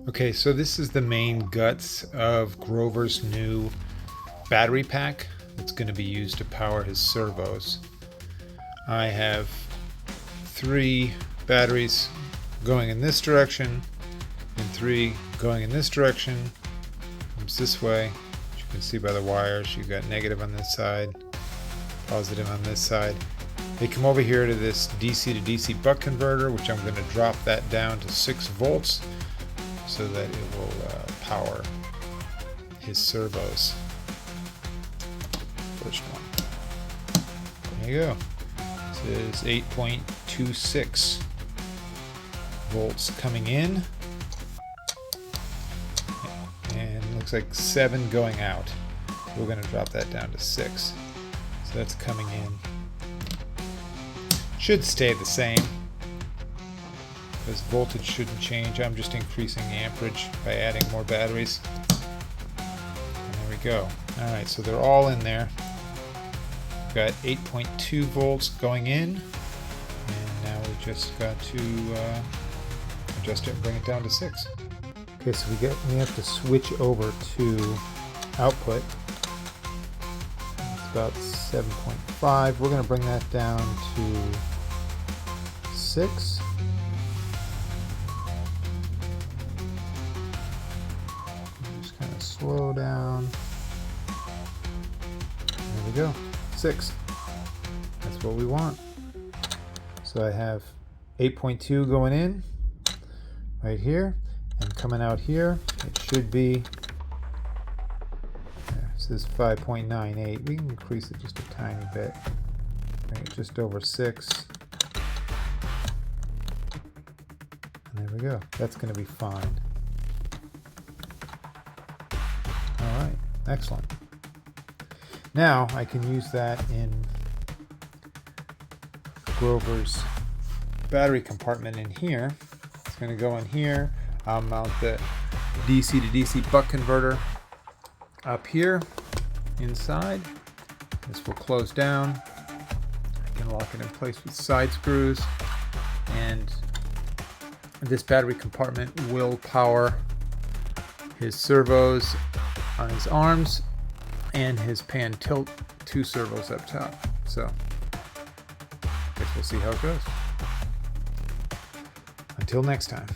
Okay, so this is the main guts of Grover's new battery pack that's going to be used to power his servos. I have 3 batteries going in this direction and 3 going in this direction. Comes this way. As you can see by the wires, you've got negative on this side, positive on this side. They come over here to this DC to DC buck converter, which I'm going to drop that down to 6 volts so that it will power his servos. First one. There you go. This is 8.26 volts coming in, and looks like 7 going out. We're going to drop that down to 6. So that's coming in. Should stay the same. This voltage shouldn't change. I'm just increasing the amperage by adding more batteries. And there we go. Alright, so they're all in there. We've got 8.2 volts going in, and now we just got to adjust it and bring it down to 6. Okay, so we have to switch over to output. It's about 7.5. We're going to bring that down to 6. Just kind of slow down. There we go. 6. That's what we want. So I have 8.2 going in right here, and coming out here it should be, this is 5.98. We can increase it just a tiny bit, bring it just over 6, and there we go. That's going to be fine. Alright, excellent. Now I can use that in Grover's battery compartment in here. It's going to go in here. I'll mount the DC to DC buck converter up here inside. This will close down. I can lock it in place with side screws, and this battery compartment will power his servos on his arms and his pan tilt 2 servos up top. So I guess we'll see how it goes. Until next time.